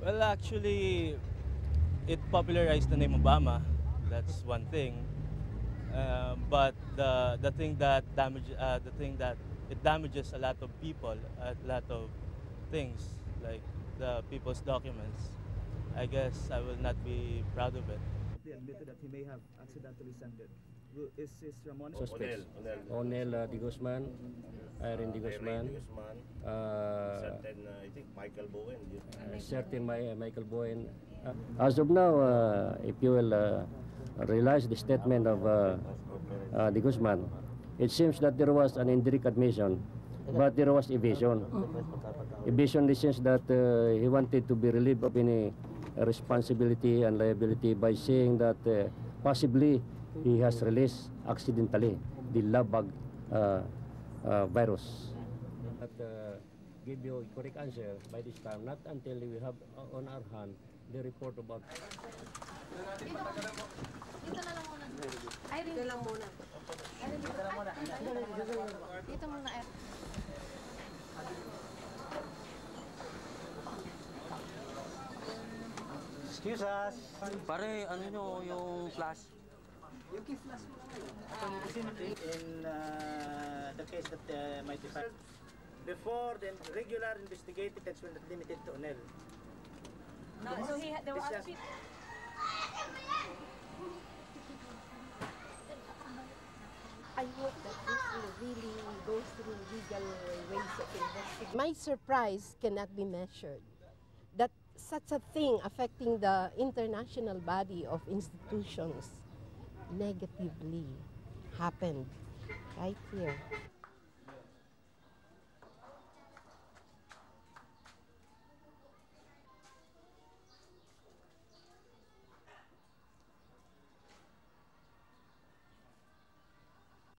Well, actually, it popularized the name Obama. That's one thing. But the thing that it damages a lot of people, a lot of things like the people's documents. I guess I will not be proud of it. He admitted that he may have accidentally sent it. Is Ramon Suspects. Onel De Guzman, Irene De Guzman, certain, I think Michael Bowen. certain Michael Bowen. As of now, if you will realize the statement of De Guzman, it seems that there was an indirect admission, but there was evasion. Evasion in the sense that he wanted to be relieved of any responsibility and liability by saying that possibly he has released accidentally the love bug virus. But give you a correct answer by this time, not until we have on our hand the report about. Dito na lang muna. Ay, dito lang muna. Dito muna, Ed. Excuse us. Pare, ano nyo yung flash? in the case that might be filed before the regular investigative that's been limited to Onel. No, so there were other people. I hope that this will really go through legal ways of investigation. My surprise cannot be measured that such a thing affecting the international body of institutions negatively happened right here.